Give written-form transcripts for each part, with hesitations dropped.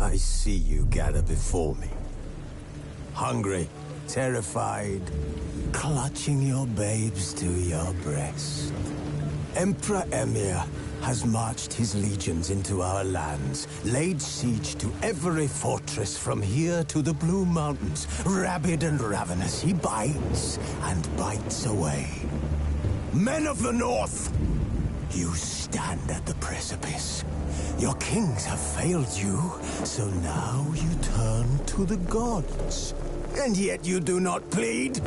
I see you gather before me. Hungry, terrified, clutching your babes to your breast. Emperor Emir has marched his legions into our lands, laid siege to every fortress from here to the Blue Mountains. Rabid and ravenous, he bites and bites away. Men of the North, you stand at the precipice. Your kings have failed you, so now you turn to the gods. And yet you do not plead.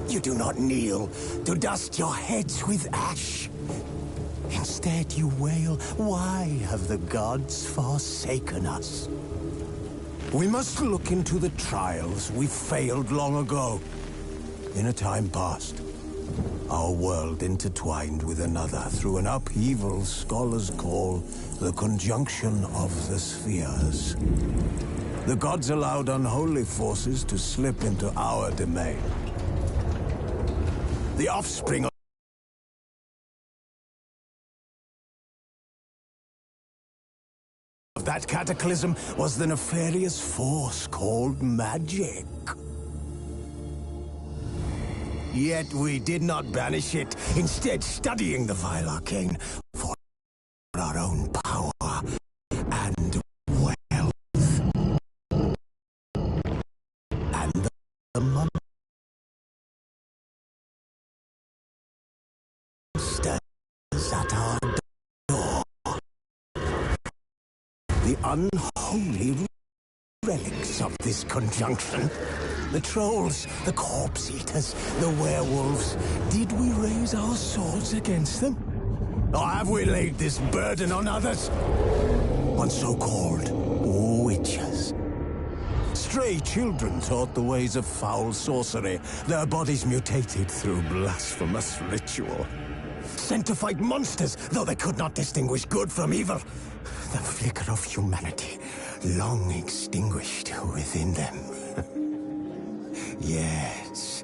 You do not kneel to dust your heads with ash. Instead you wail, why have the gods forsaken us? We must look into the trials we failed long ago. In a time past, our world intertwined with another through an upheaval scholars call the conjunction of the spheres. The gods allowed unholy forces to slip into our domain. The offspring of that cataclysm was the nefarious force called magic. Yet we did not banish it, instead studying the vile arcane for our own power and wealth. And the monsters at our door. The unholy relics of this conjunction. The trolls, the corpse eaters, the werewolves. Did we raise our swords against them? Or have we laid this burden on others? On so-called witches. Stray children taught the ways of foul sorcery. Their bodies mutated through blasphemous ritual. Sent to fight monsters, though they could not distinguish good from evil. The flicker of humanity, long extinguished within them. Yes,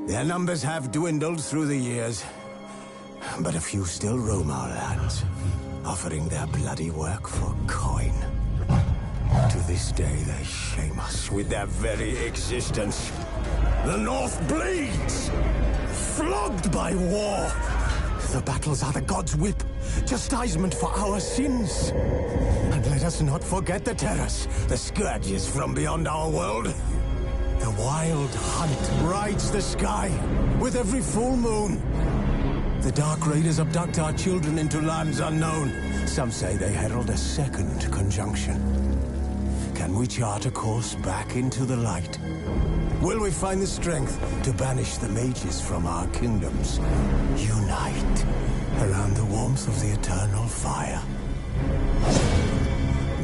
their numbers have dwindled through the years, but a few still roam our lands, offering their bloody work for coin. To this day they shame us with their very existence. The North bleeds, flogged by war. The battles are the gods' whip, chastisement for our sins. And let us not forget the terrors, the scourges from beyond our world. The wild hunt rides the sky with every full moon. The Dark Raiders abduct our children into lands unknown. Some say they herald a second conjunction. Can we chart a course back into the light? Will we find the strength to banish the mages from our kingdoms? Unite around the warmth of the eternal fire.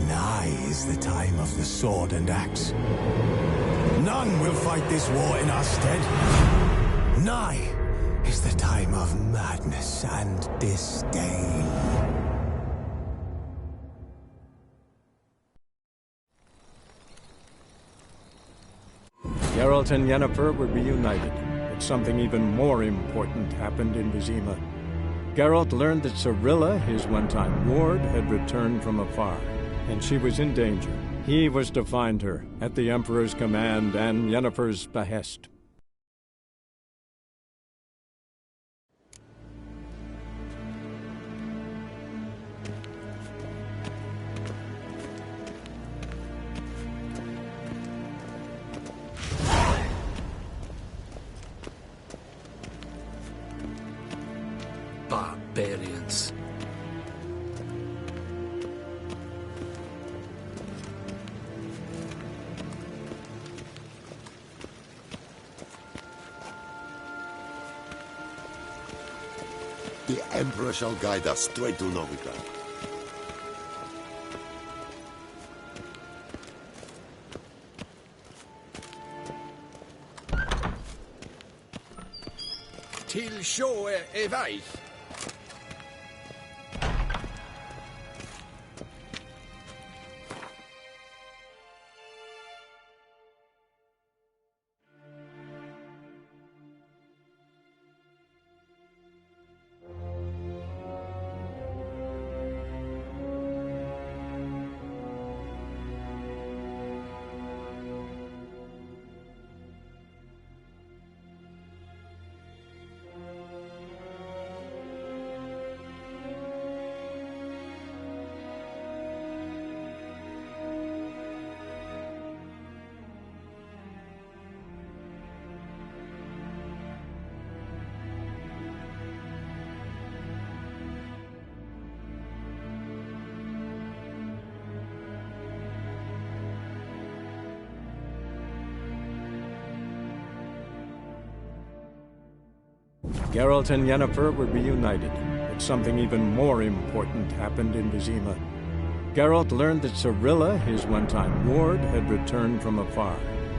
Nigh is the time of the sword and axe. None will fight this war in our stead. Nigh is the time of madness and disdain. Geralt and Yennefer were reunited, but something even more important happened in Vizima. Geralt learned that Cirilla, his one-time ward, had returned from afar, and she was in danger. He was to find her, at the Emperor's command and Yennefer's behest. Barbarians. The Emperor shall guide us straight to Novigrad. Till sjået er vei. Geralt and Yennefer were reunited, but something even more important happened in Vizima. Geralt learned that Cirilla, his one-time ward, had returned from afar,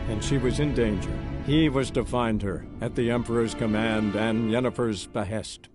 and she was in danger. He was to find her, at the Emperor's command and Yennefer's behest.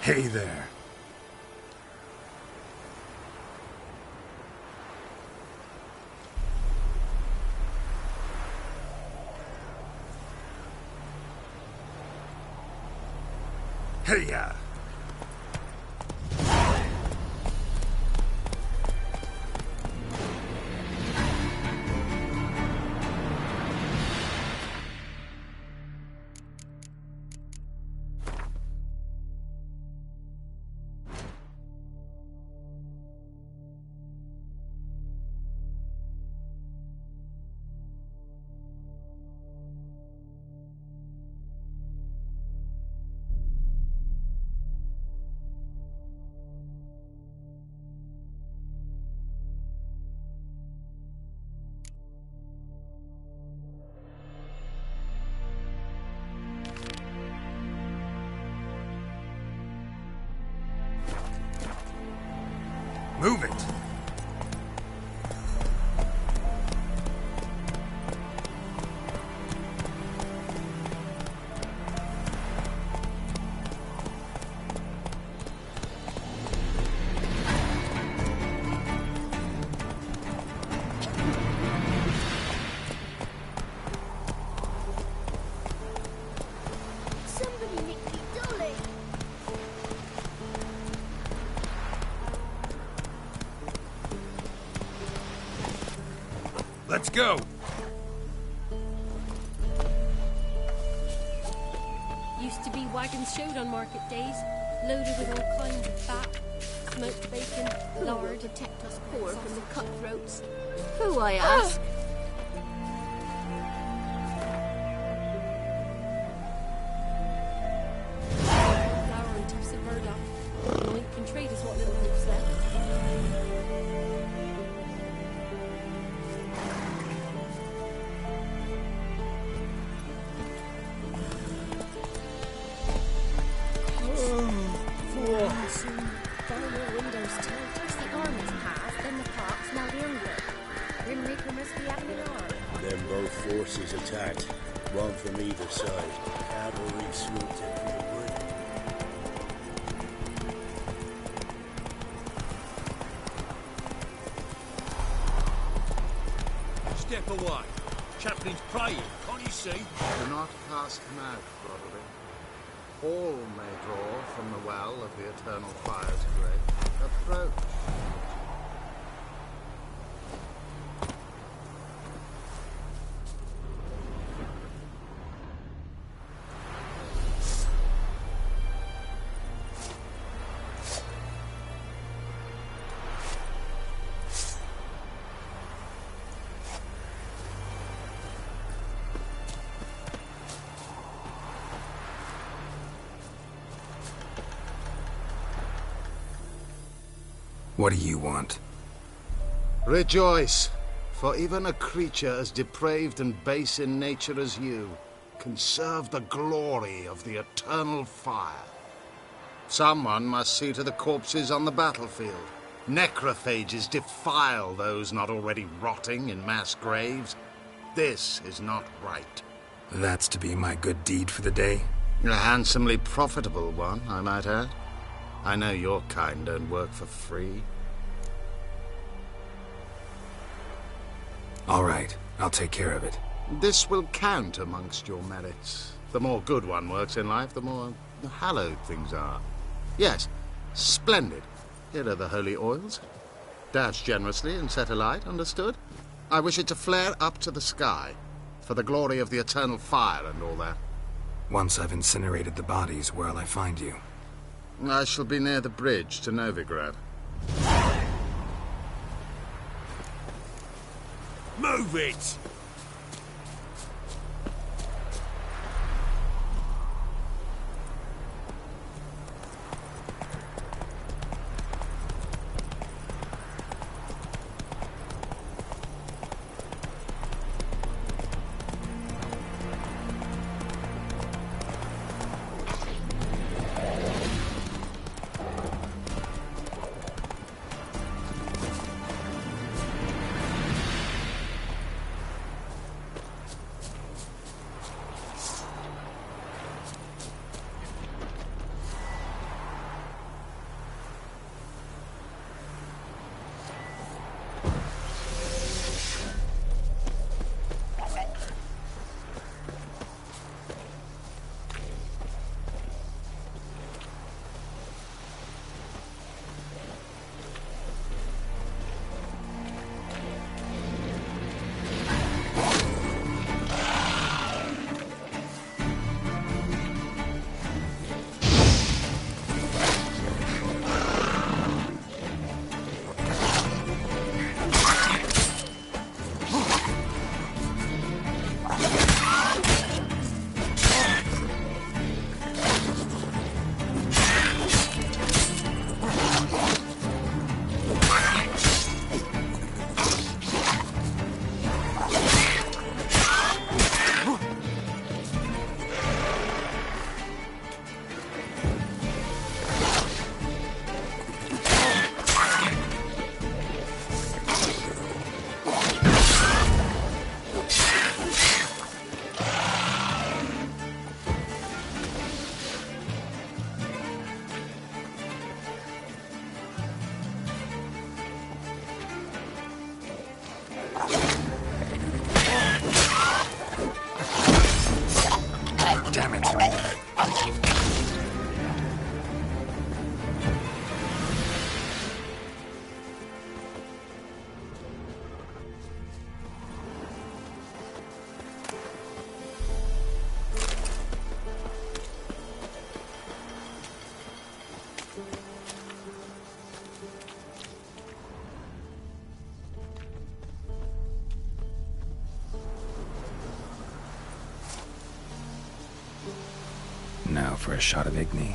Hey there. Hey-ya! Move it! Somebody nicked me dolly. Let's go! Used to be wagons showed on market days, loaded with all kinds of fat, smoked bacon, Who will lard. protect us poor from the cutthroats? Who, I ask? Flour and tufts of burdock. All you can trade is what little hope's left. Follow your windows till first the armies pass, then the parks, now the Underwood. Grim Reaper must be from either side. Cavalry swooped in for the word. Step away. Chaplain's praying, can't you see? Do not cast him out, Broderick. All may draw from the well of the eternal fire's grave. Approach. What do you want? Rejoice, for even a creature as depraved and base in nature as you can serve the glory of the eternal fire. Someone must see to the corpses on the battlefield. Necrophages defile those not already rotting in mass graves. This is not right. That's to be my good deed for the day? A handsomely profitable one, I might add. I know your kind don't work for free. All right, I'll take care of it. This will count amongst your merits. The more good one works in life, the more hallowed things are. Yes, splendid. Here are the holy oils. Dash generously and set alight, understood? I wish it to flare up to the sky, for the glory of the eternal fire and all that. Once I've incinerated the bodies, where'll I find you? I shall be near the bridge to Novigrad. Move it! Damn it. Now for a shot of Igni.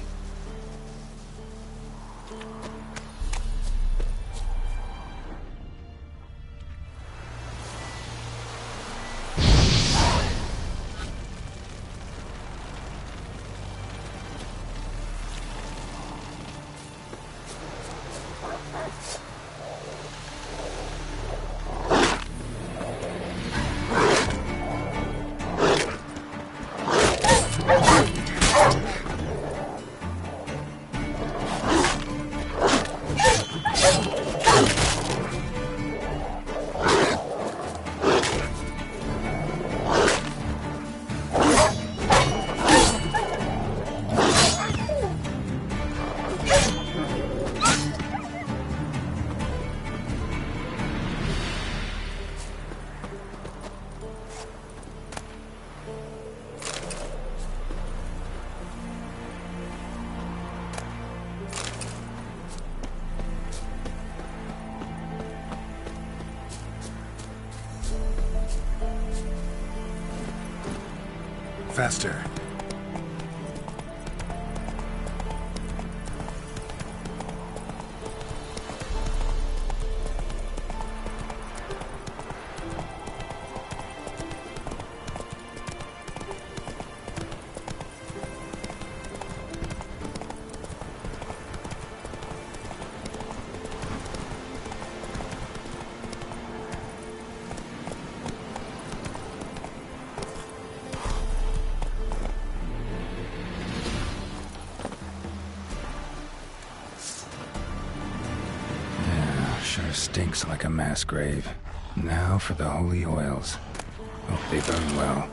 Faster. Sure stinks like a mass grave. Now for the holy oils. Hope they burn well.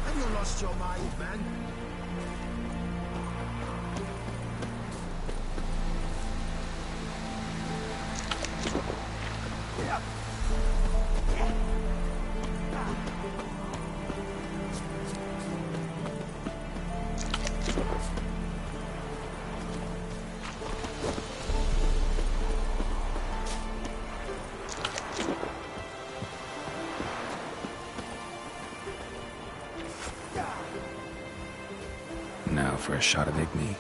Have you lost your mind, man? Now for a shot of Igni.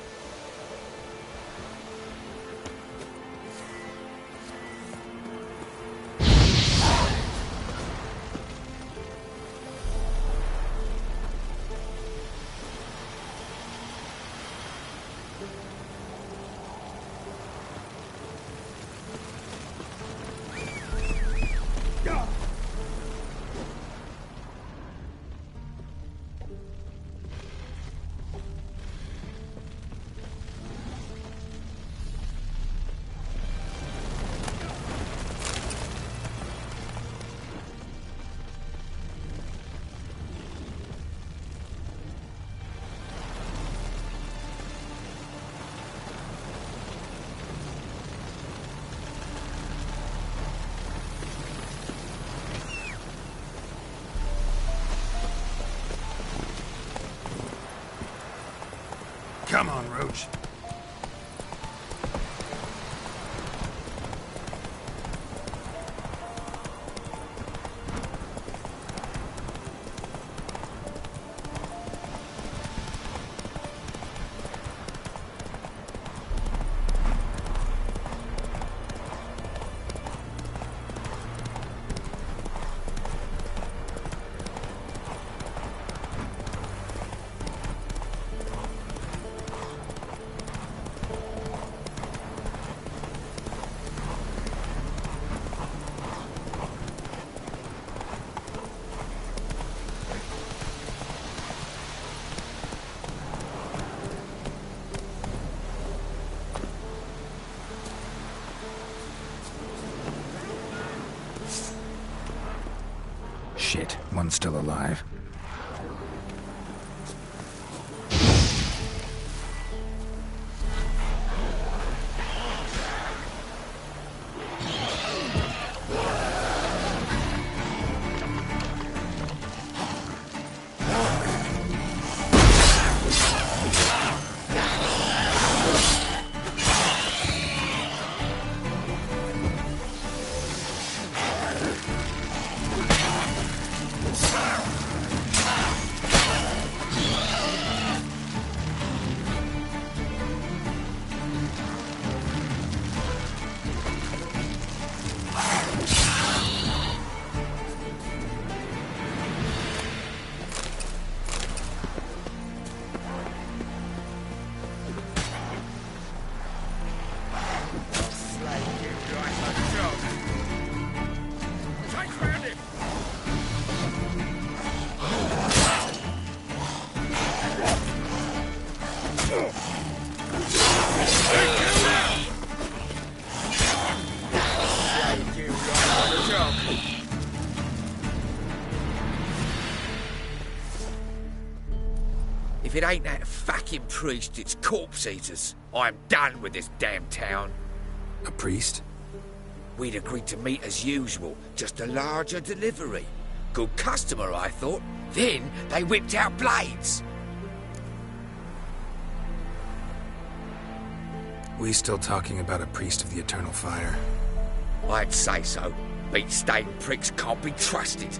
Come on, Roach. Shit, one's still alive. If it ain't that fucking priest, it's corpse eaters. I'm done with this damn town. A priest? We'd agreed to meet as usual, just a larger delivery. Good customer, I thought. Then they whipped out blades. We still talking about a priest of the eternal fire? I'd say so. Beat-stained pricks can't be trusted.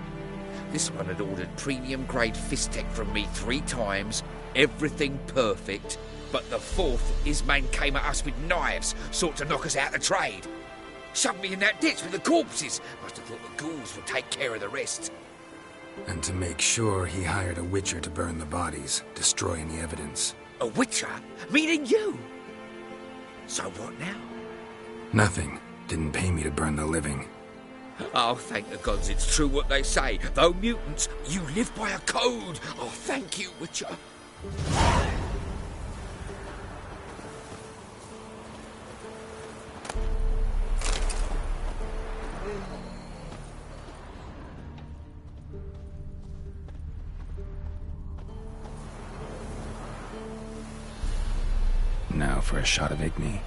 This one had ordered premium-grade fisstech from me 3 times, everything perfect, but the 4th, his man came at us with knives, sought to knock us out of trade. Shoved me in that ditch with the corpses. Must have thought the ghouls would take care of the rest. And to make sure, he hired a witcher to burn the bodies, destroy any evidence. A witcher? Meaning you? So what now? Nothing. Didn't pay me to burn the living. Oh, thank the gods it's true what they say. Though mutants, you live by a code. Oh, thank you, Witcher. Now for a shot of Igni.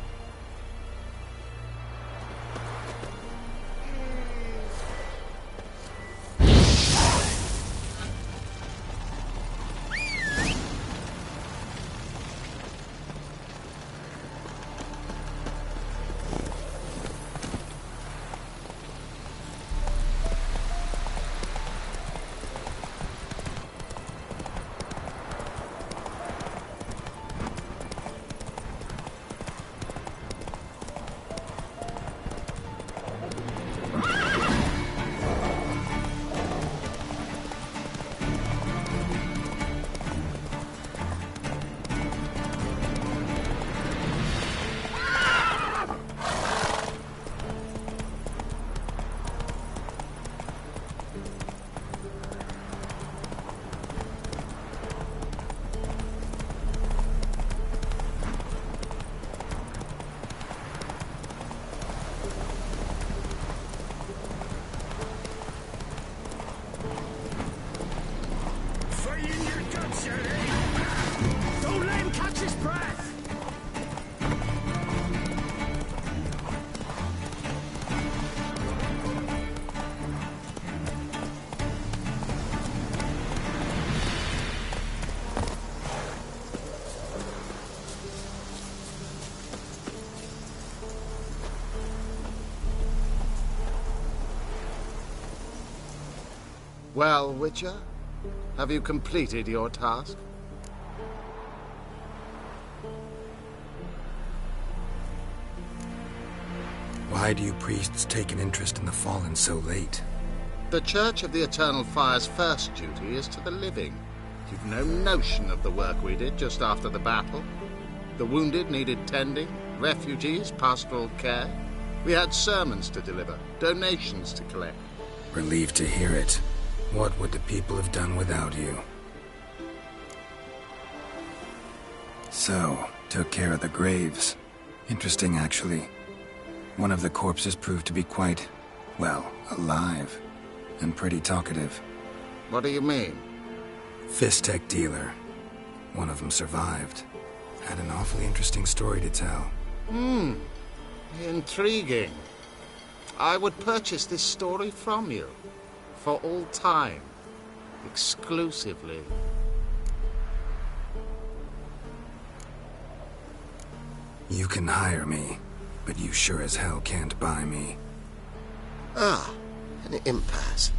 Don't let him catch his breath! Well, Witcher, have you completed your task? Why do you priests take an interest in the fallen so late? The Church of the Eternal Fire's first duty is to the living. You've no notion of the work we did just after the battle. The wounded needed tending, refugees, pastoral care. We had sermons to deliver, donations to collect. Relieved to hear it. What would the people have done without you? So, took care of the graves. Interesting, actually. One of the corpses proved to be quite, well, alive. And pretty talkative. What do you mean? Fisstech dealer. One of them survived. Had an awfully interesting story to tell. Intriguing. I would purchase this story from you. For all time. Exclusively. You can hire me, but you sure as hell can't buy me. Ah, an impasse.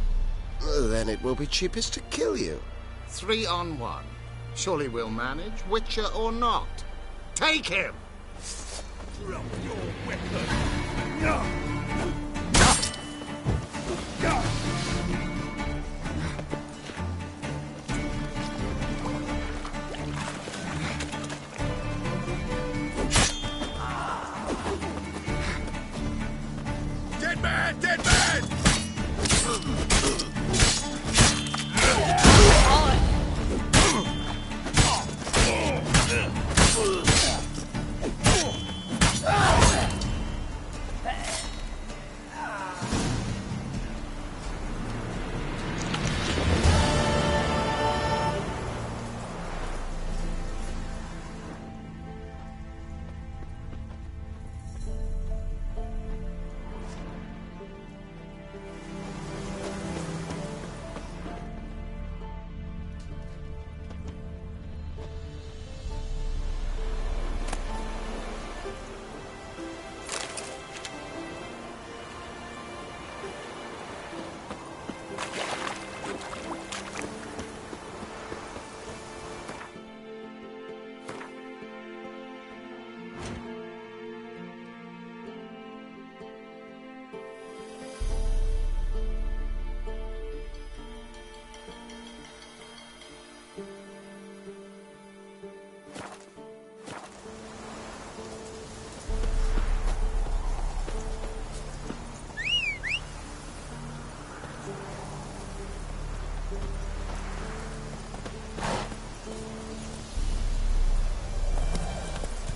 Then it will be cheapest to kill you. 3 on 1. Surely we'll manage, Witcher or not. Take him! Drop your weapon! Dead man! Dead man!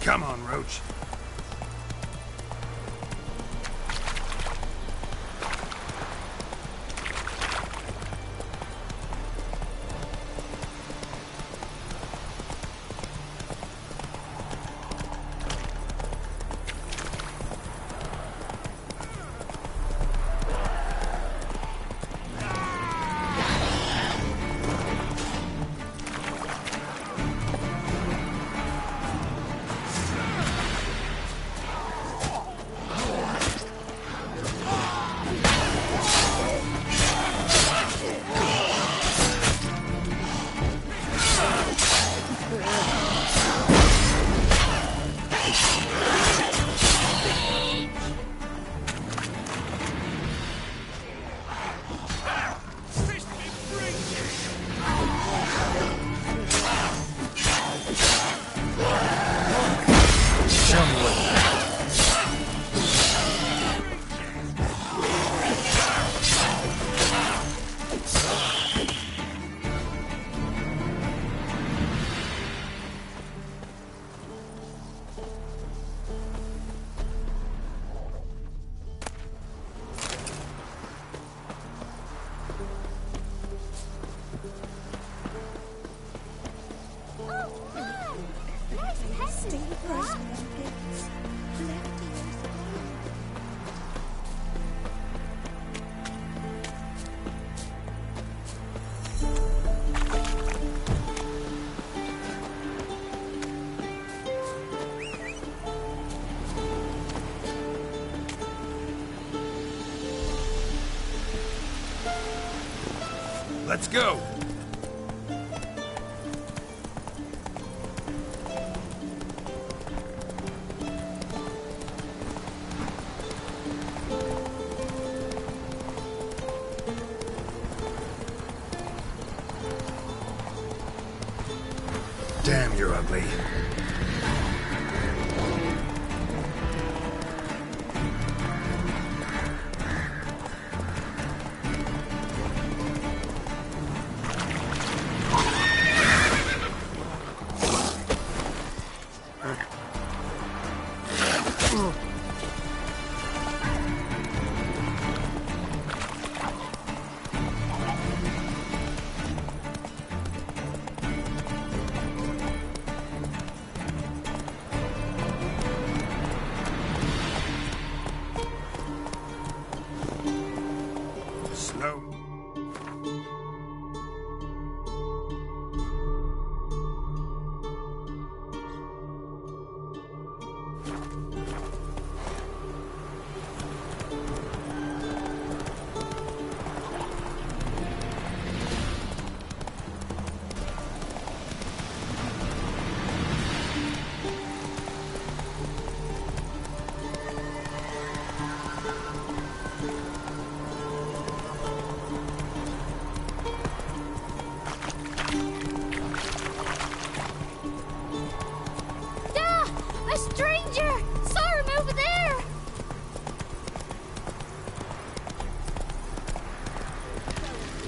Come on, Roach. Let's go! Damn, you're ugly.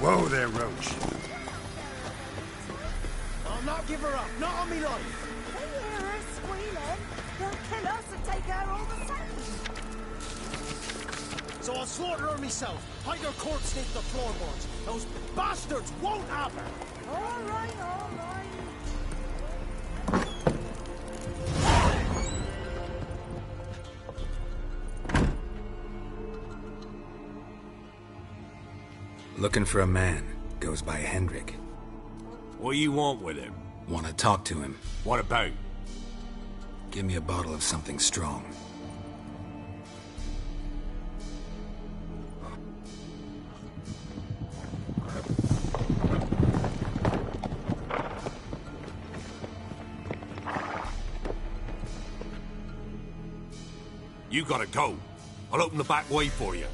Whoa there, Roach. I'll not give her up, not on me life. They hear her squealing. They'll kill us and take her all the same. So I'll slaughter her myself. Hide her corpse beneath the floorboards. Those bastards won't have her. All right, all right. Looking for a man. Goes by Hendrik. What do you want with him? Want to talk to him. What about? Give me a bottle of something strong. You gotta go. I'll open the back way for you.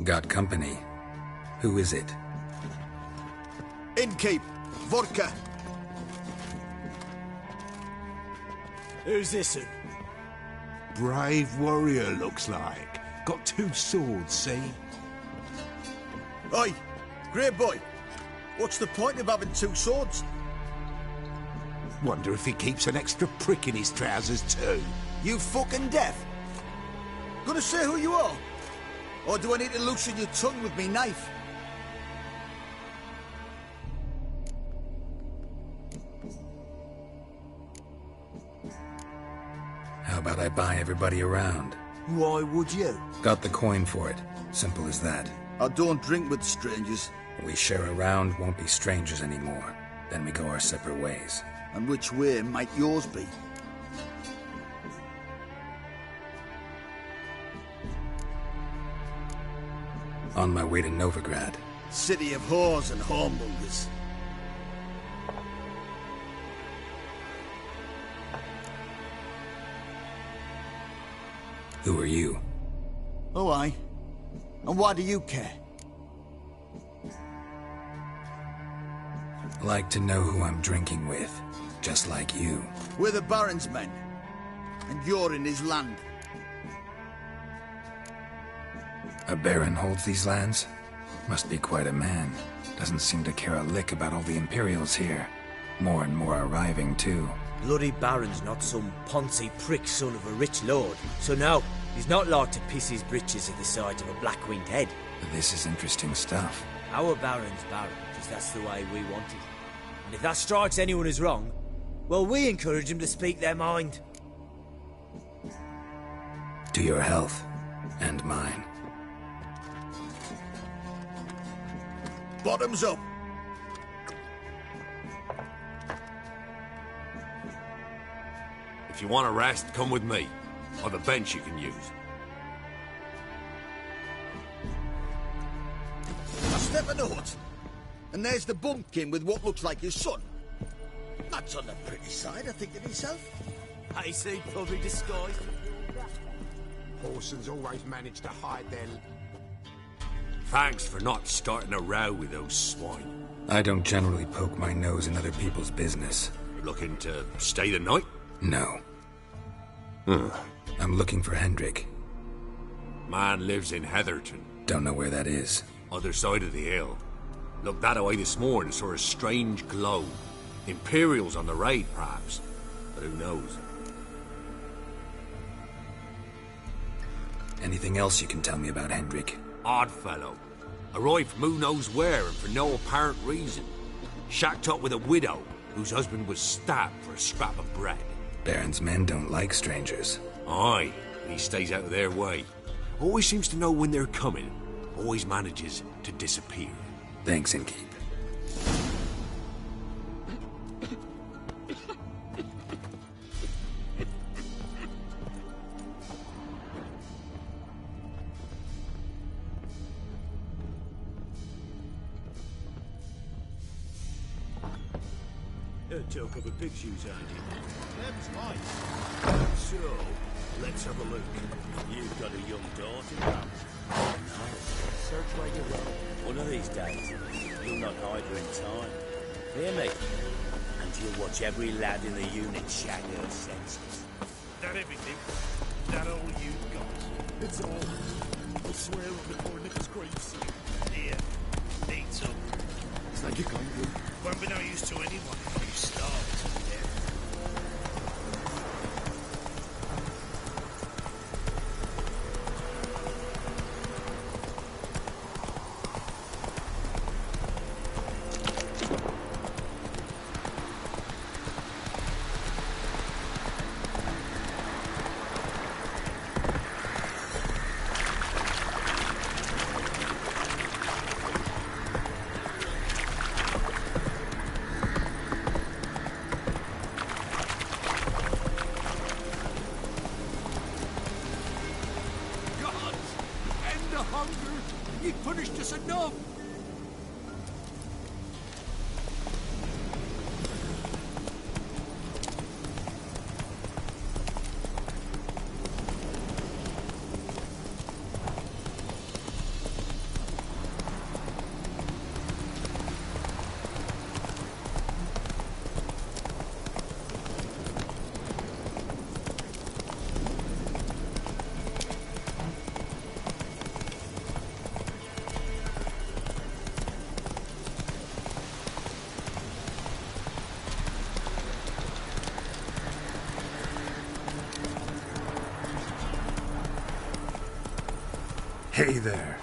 Got company. Who is it? Innkeep, vodka. Who's this? Brave warrior, looks like. Got 2 swords, see? Oi, Grey Boy, what's the point of having two swords? Wonder if he keeps an extra prick in his trousers too. You fucking deaf? Gonna say who you are? Or do I need to loosen your tongue with me knife? How about I buy everybody around? Why would you? Got the coin for it. Simple as that. I don't drink with strangers. We share a round, won't be strangers anymore. Then we go our separate ways. And which way might yours be? On my way to Novigrad. City of whores and whoremongers. Who are you? Oh, aye. And why do you care? Like to know who I'm drinking with. Just like you. We're the Baron's men. And you're in his land. A baron holds these lands? Must be quite a man. Doesn't seem to care a lick about all the Imperials here. More and more arriving, too. Bloody Baron's not some poncy prick son of a rich lord. So no, he's not like to piss his britches at the sight of a black-winged head. This is interesting stuff. Our Baron's Baron, because that's the way we want it. And if that strikes anyone as wrong, well, we encourage them to speak their mind. To your health. And mine. Bottoms up. If you want a rest, come with me. Or the bench you can use. I step a note. And there's the bumpkin with what looks like his son. That's on the pretty side, I think to myself. I see, probably disguised. Horsons always manage to hide their... Thanks for not starting a row with those swine. I don't generally poke my nose in other people's business. You're looking to stay the night? No. I'm looking for Hendrik. Man lives in Heatherton. Don't know where that is. Other side of the hill. Looked that away this morning, saw a strange glow. Imperials on the raid, perhaps. But who knows? Anything else you can tell me about Hendrik? Odd fellow. Arrived from who knows where and for no apparent reason. Shacked up with a widow whose husband was stabbed for a scrap of bread. Baron's men don't like strangers. Aye, he stays out of their way. Always seems to know when they're coming. Always manages to disappear. Thanks, Innkeep. Talk of a pig shoes idea. Them's mine. So, let's have a look. You've got a young daughter now. Oh, no. Search where you go. One of these days, you'll not hide her in time. Hear me? And you'll watch every lad in the unit shag her senses. That everything? That all you've got? It's all. I swear on the poor Nicholas Graves. Here, eat some. Thank you kindly. Won't be no use to anyone if you starve to death. You've punished us enough! Hey there.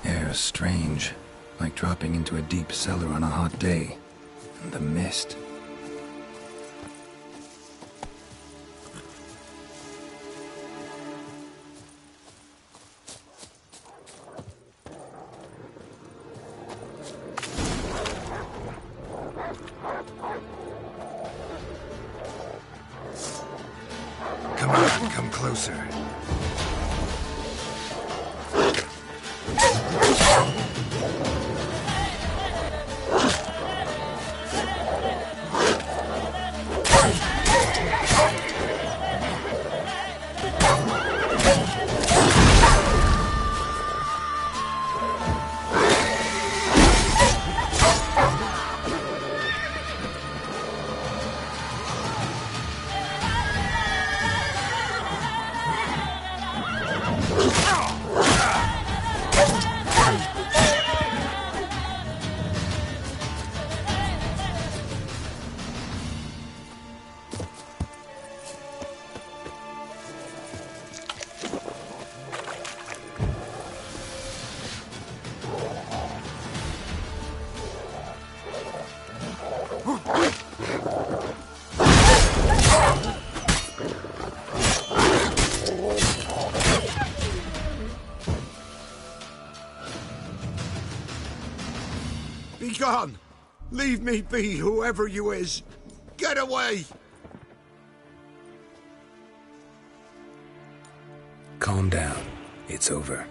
Air's strange, like dropping into a deep cellar on a hot day. And the mist. Come on, come closer. Be gone! Leave me be, whoever you is! Get away! Calm down. It's over.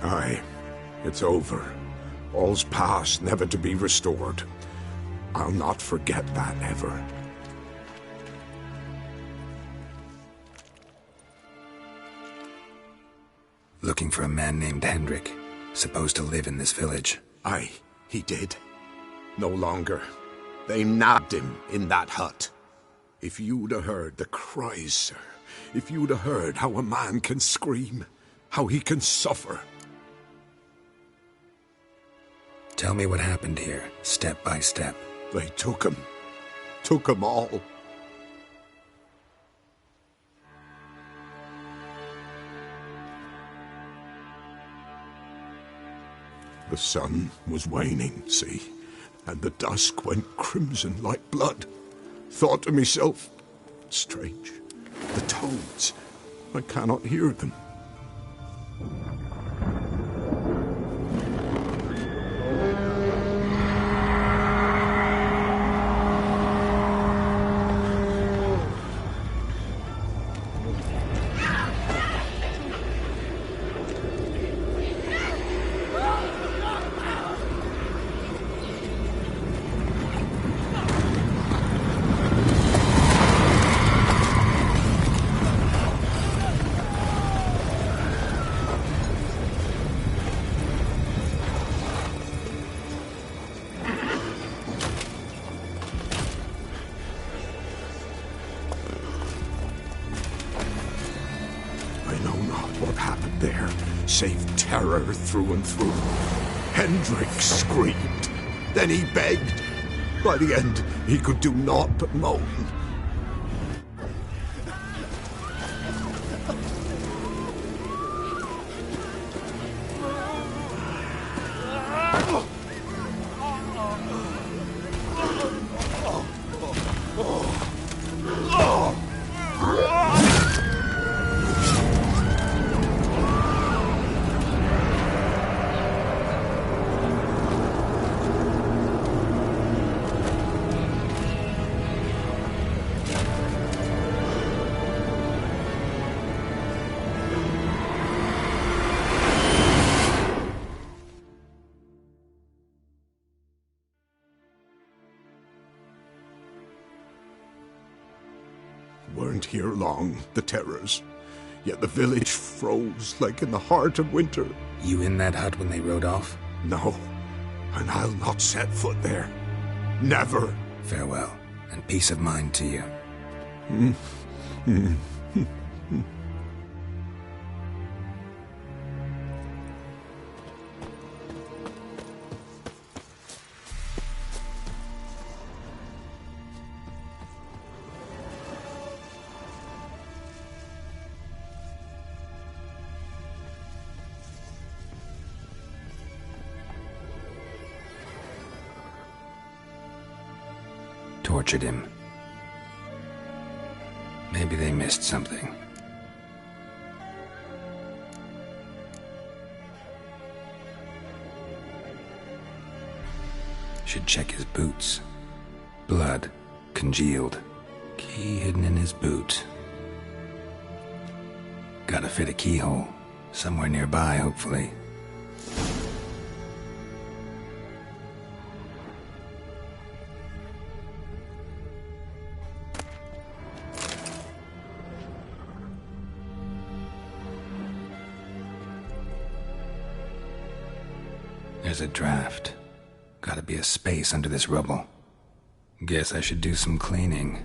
Aye, it's over. All's past, never to be restored. I'll not forget that ever. Looking for a man named Hendrik, supposed to live in this village. Aye, he did. No longer. They nabbed him in that hut. If you'd have heard the cries, sir, if you'd have heard how a man can scream, how he can suffer. Tell me what happened here, step by step. They took him all. The sun was waning, see, and the dusk went crimson like blood. Thought to myself, strange, the toads, I cannot hear them. Save terror through and through. Hendrik screamed. Then he begged. By the end, he could do naught but moan. weren't here long, the terrors. Yet the village froze like in the heart of winter. You in that hut when they rode off? No, and I'll not set foot there. Never. Farewell, and peace of mind to you. Tortured him. Maybe they missed something. Should check his boots. Blood, congealed. Key hidden in his boot. Gotta fit a keyhole. Somewhere nearby, hopefully. There's a draft. Gotta be a space under this rubble. Guess I should do some cleaning.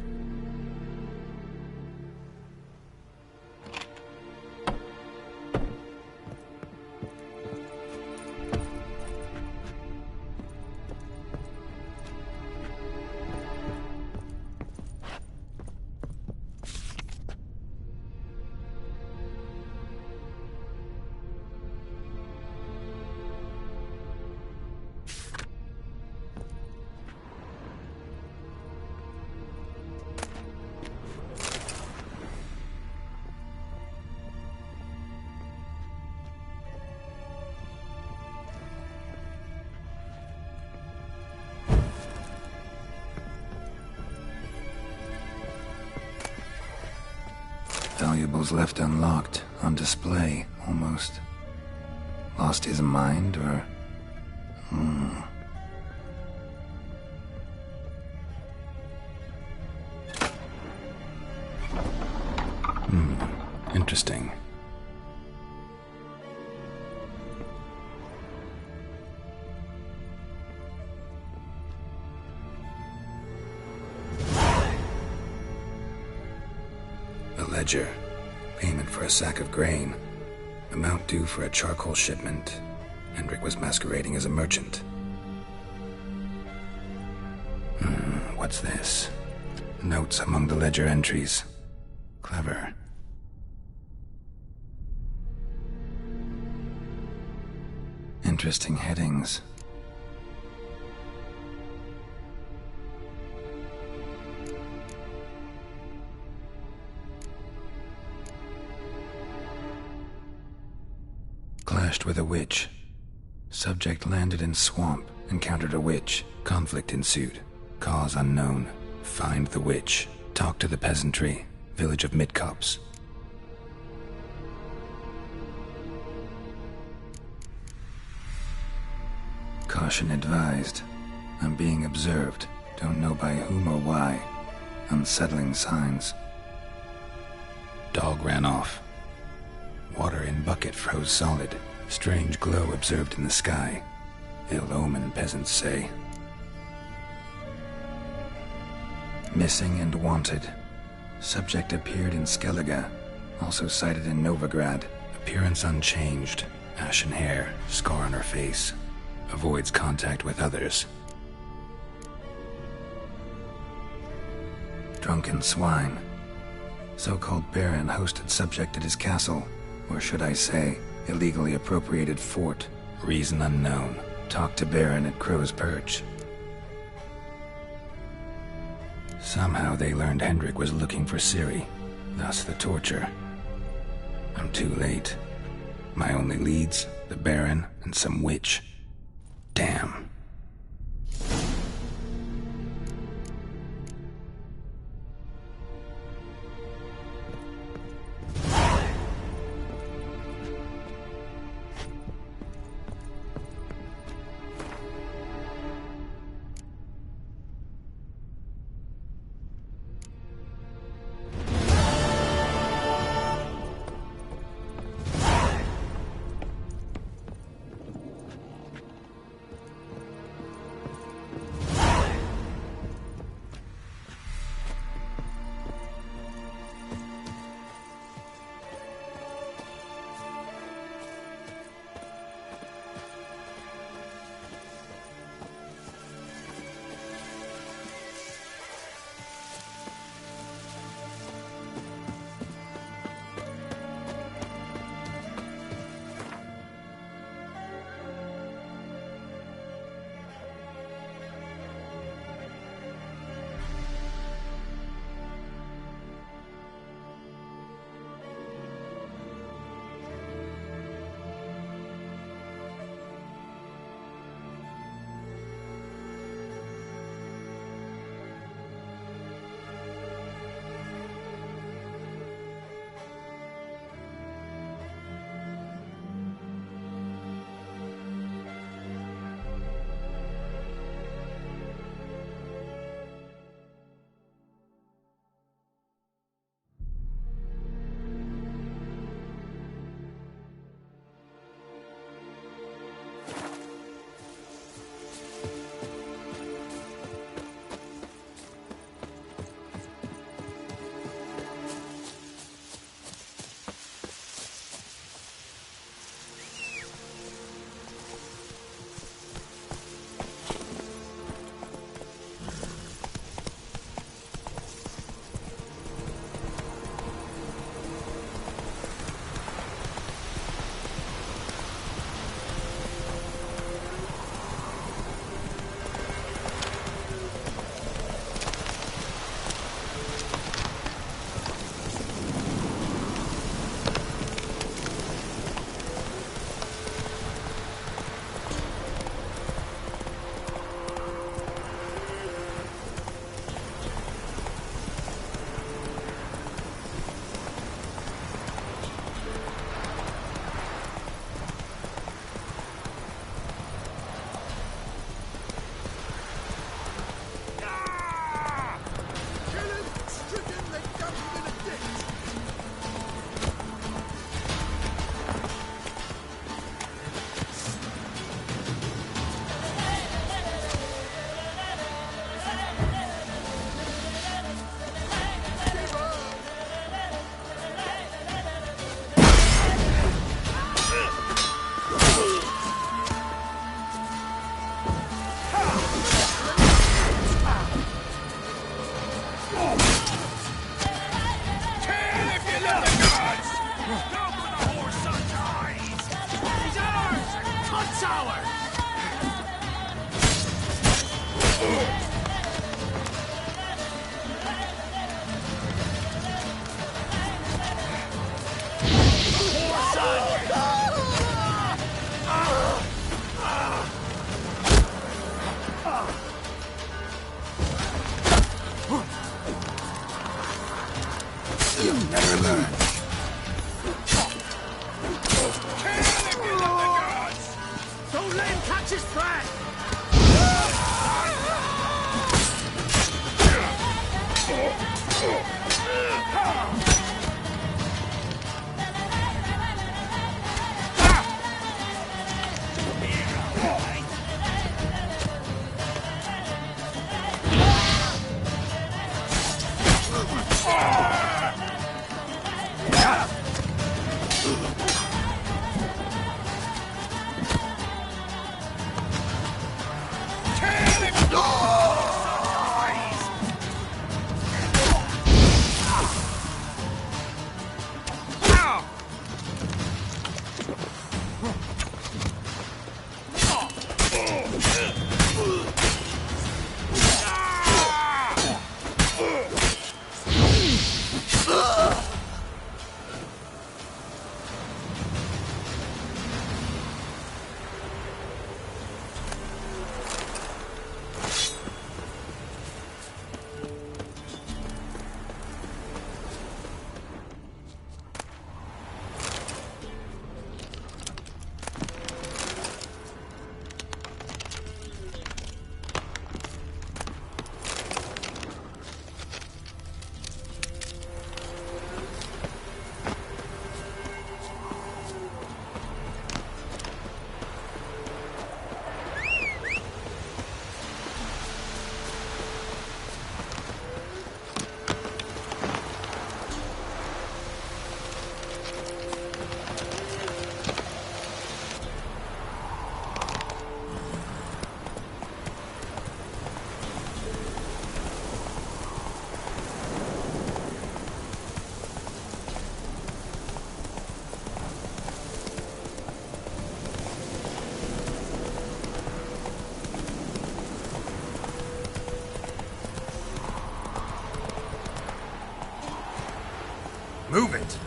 Valuables left unlocked, on display, almost. Lost his mind, or... Interesting. A ledger. Payment for a sack of grain. Amount due for a charcoal shipment. Hendrik was masquerading as a merchant. What's this? Notes among the ledger entries. Clever. Interesting headings. Clashed with a witch. Subject landed in swamp, encountered a witch. Conflict ensued. Cause unknown. Find the witch. Talk to the peasantry. Village of Midcops. Caution advised. I'm being observed. Don't know by whom or why. Unsettling signs. Dog ran off. Water in bucket froze solid. Strange glow observed in the sky. Ill omen, peasants say. Missing and wanted. Subject appeared in Skellige. Also sighted in Novigrad. Appearance unchanged. Ashen hair, scar on her face. Avoids contact with others. Drunken swine. So-called Baron hosted subject at his castle. Or should I say, illegally appropriated fort. Reason unknown. Talked to Baron at Crow's Perch. Somehow they learned Hendrik was looking for Ciri. Thus the torture. I'm too late. My only leads, the Baron and some witch. Damn. You'll never learn. Don't let him catch his breath! Move it!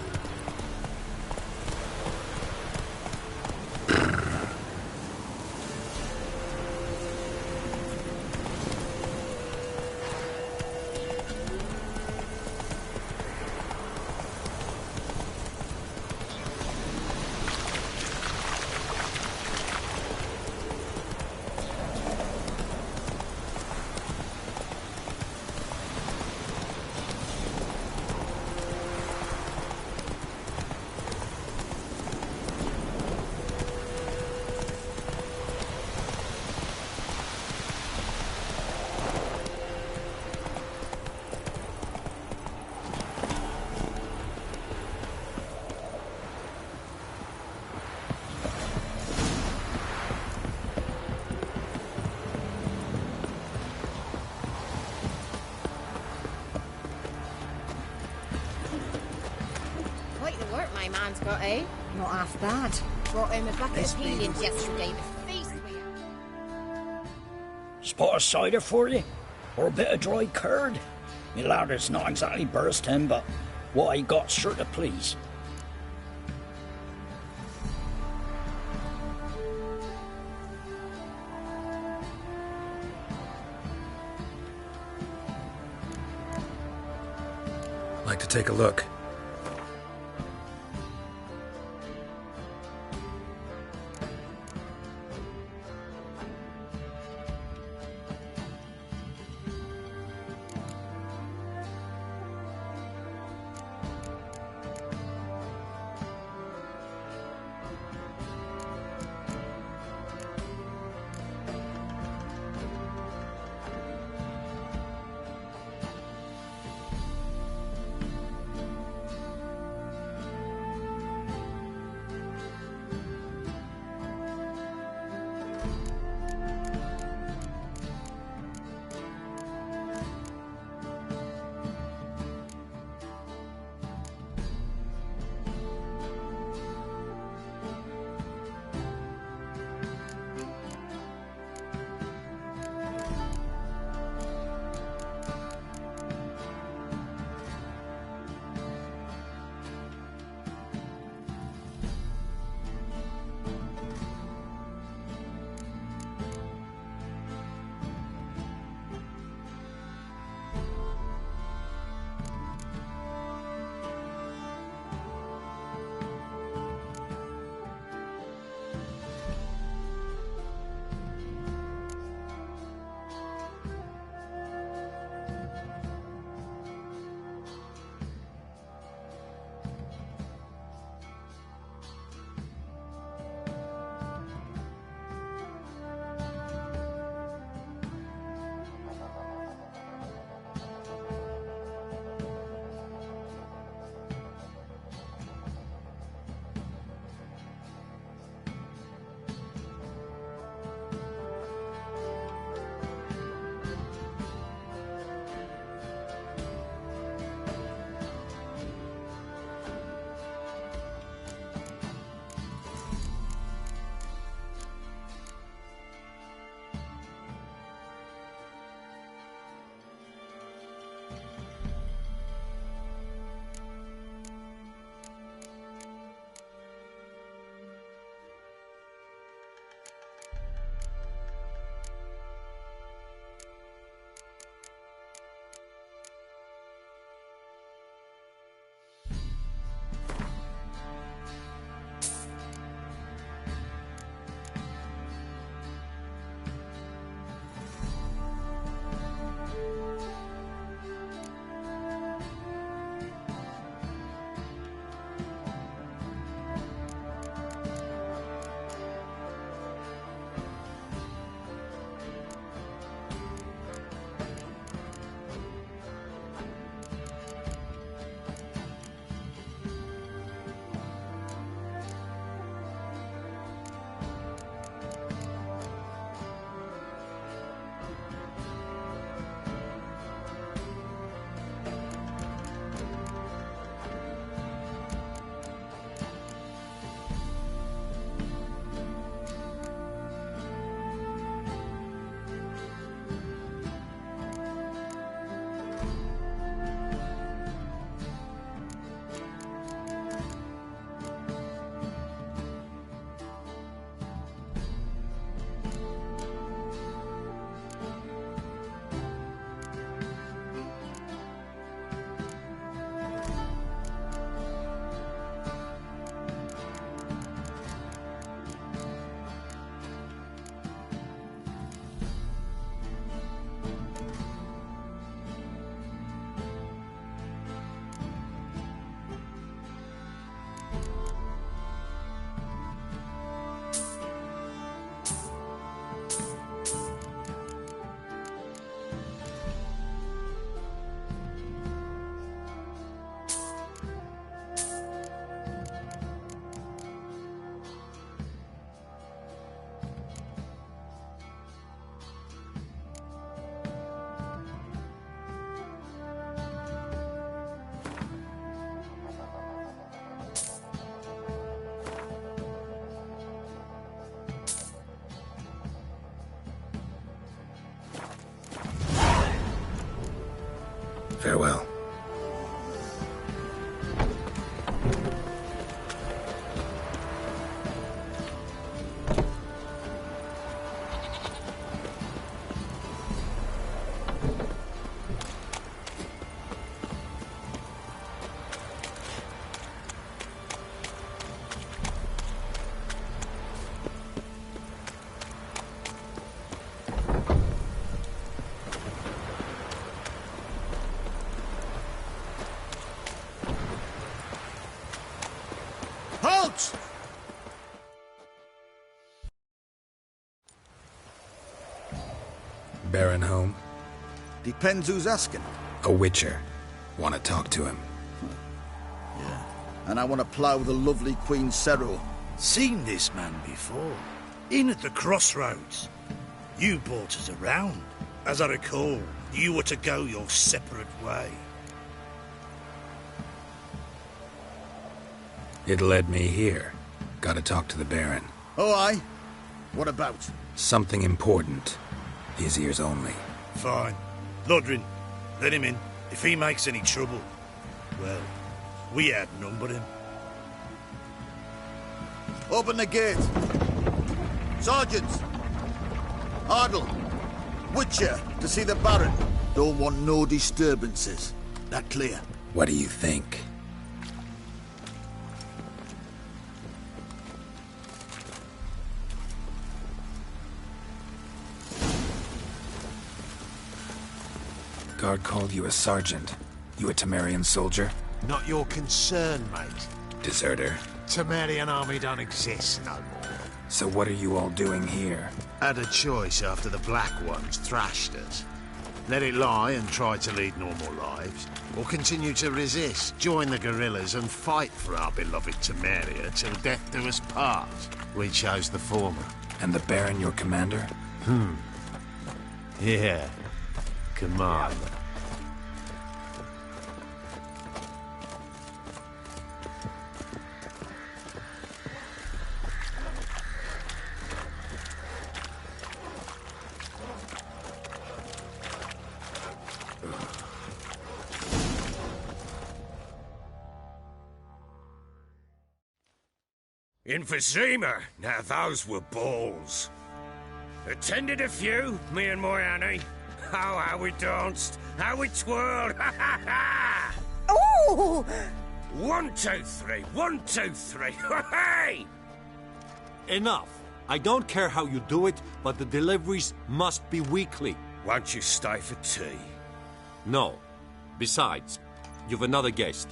Quite the work my man's got, eh? Not half bad. Brought him a bucket of peelings yesterday. The feast we had. Spot of cider for you? Or a bit of dry curd? Me lad, it's not exactly bursting, but what I got sure to please. Like to take a look. out. Baron home? Depends who's asking. A witcher. Want to talk to him. Yeah. And I want to plough the lovely Queen Cero. Seen this man before. In at the crossroads. You brought us around. As I recall, you were to go your separate way. It led me here. Gotta talk to the Baron. Oh, aye? What about? Something important. His ears only. Fine. Lodrin, let him in. If he makes any trouble, well, we outnumber him. Open the gate. Sergeants! Ardle! Witcher, to see the Baron. Don't want no disturbances. That clear? What do you think? Guard called you a sergeant. You a Temerian soldier? Not your concern, mate. Deserter. Temerian army don't exist no more. So what are you all doing here? Had a choice after the Black Ones thrashed us. Let it lie and try to lead normal lives, or continue to resist, join the guerrillas and fight for our beloved Temeria till death do us part. We chose the former. And the Baron your commander? Yeah. Commander. In Vizima, now those were balls. Attended a few, me and my Annie. Oh, how we danced, how we twirled, ha ha ha! Oh! 1, 2, 3, 1, 2, 3, hey! Enough. I don't care how you do it, but the deliveries must be weekly. Won't you stay for tea? No. Besides, you've another guest.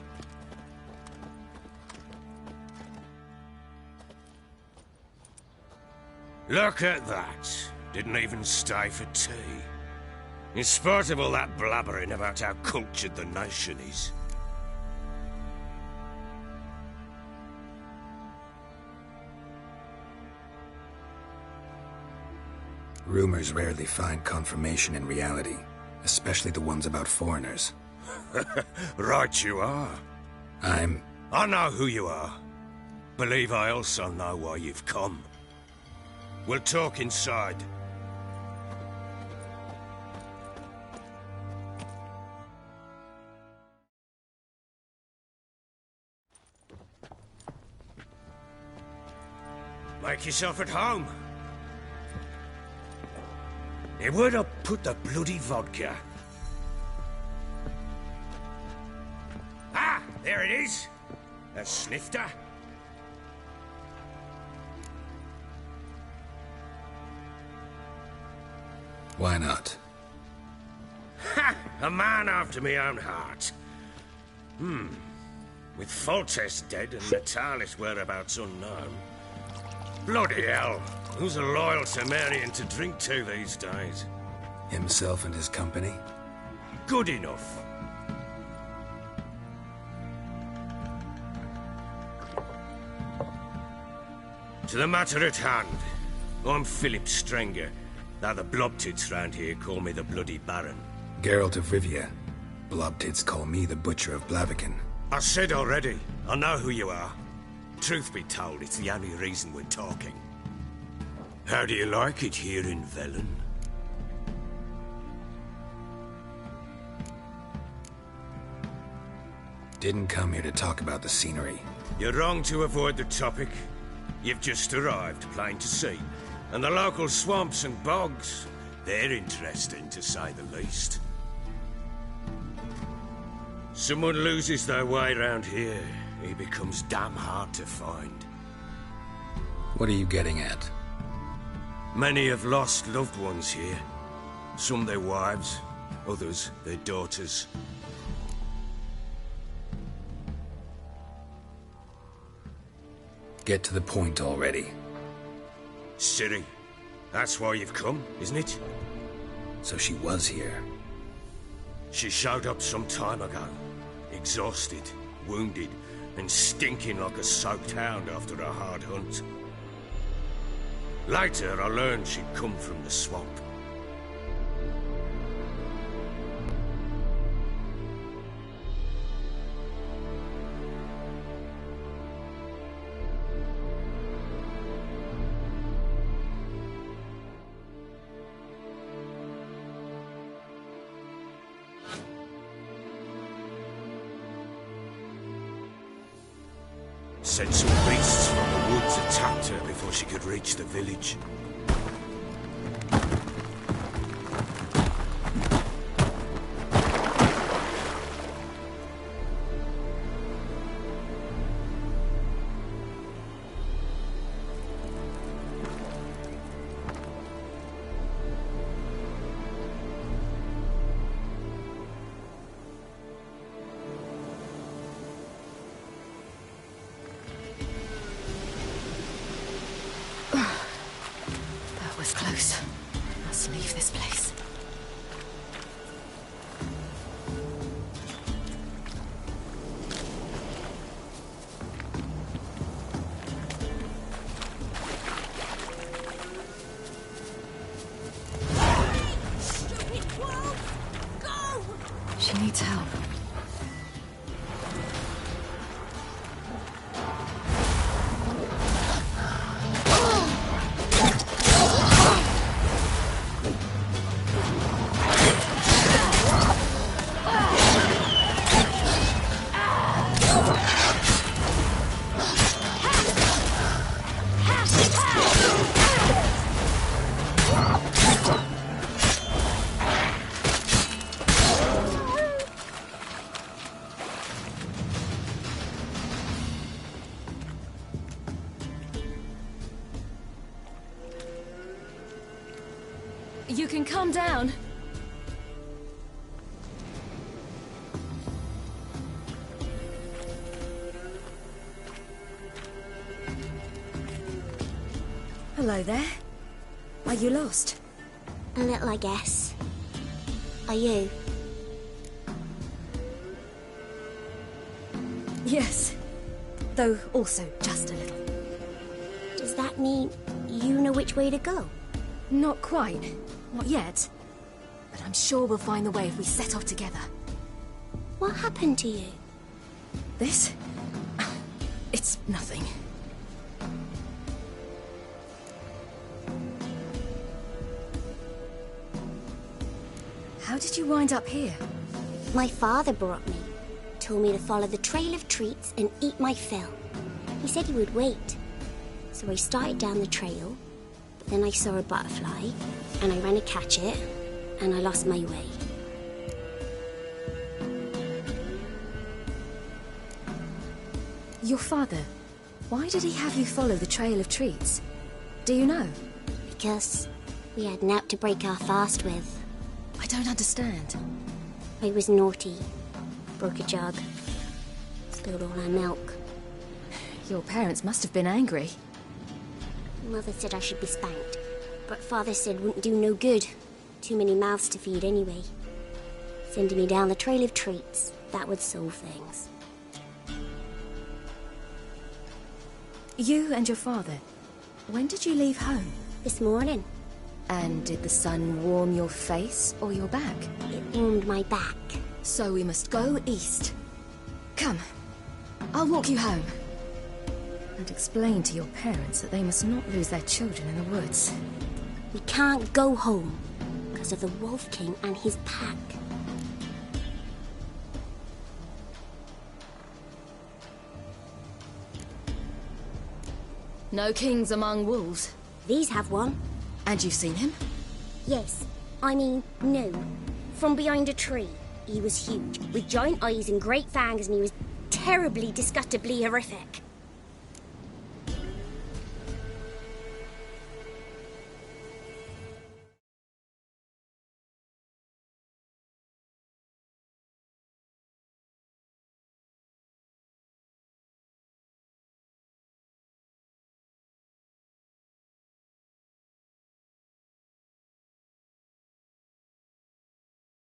Look at that. Didn't even stay for tea. In spite of all that blabbering about how cultured the nation is. Rumors rarely find confirmation in reality, especially the ones about foreigners. Right you are. I know who you are. Believe I also know why you've come. We'll talk inside. Make yourself at home. Hey, where'd I put the bloody vodka? Ah, there it is. A snifter. Why not? Ha! A man after my own heart. With Foltest dead and Natalis whereabouts unknown. Bloody hell. Who's a loyal Temerian to drink to these days? Himself and his company? Good enough. To the matter at hand. I'm Philip Strenger. Now the Blobtits round here call me the Bloody Baron. Geralt of Rivia. Blobtits call me the Butcher of Blaviken. I said already, I know who you are. Truth be told, it's the only reason we're talking. How do you like it here in Velen? Didn't come here to talk about the scenery. You're wrong to avoid the topic. You've just arrived, plain to see. And the local swamps and bogs, they're interesting, to say the least. Someone loses their way round here, he becomes damn hard to find. What are you getting at? Many have lost loved ones here. Some their wives, others their daughters. Get to the point already. Ciri, that's why you've come, isn't it? So she was here. She showed up some time ago. Exhausted, wounded, and stinking like a soaked hound after a hard hunt. Later, I learned she'd come from the swamp. Said some beasts from the woods attacked her before she could reach the village. Close. Must leave this place. Stupid world! Go! She needs help. You can calm down. Hello there. Are you lost? A little, I guess. Are you? Yes. Though also just a little. Does that mean you know which way to go? Not quite. Not yet. But I'm sure we'll find the way if we set off together. What happened to you? This? It's nothing. How did you wind up here? My father brought me. Told me to follow the trail of treats and eat my fill. He said he would wait. So I started down the trail, but then I saw a butterfly, and I ran to catch it, and I lost my way. Your father, why did he have you follow the trail of treats? Do you know? Because we had naught to break our fast with. I don't understand. I was naughty. Broke a jug. Spilled all our milk. Your parents must have been angry. Mother said I should be spanked, but Father said wouldn't do no good. Too many mouths to feed anyway. Sending me down the trail of treats, that would solve things. You and your father, when did you leave home? This morning. And did the sun warm your face or your back? It warmed my back. So we must go east. Come, I'll walk you home. And explain to your parents that they must not lose their children in the woods. We can't go home because of the Wolf King and his pack. No kings among wolves. These have one. And you've seen him? Yes. I mean, no. From behind a tree. He was huge, with giant eyes and great fangs, and he was terribly, disgustingly horrific.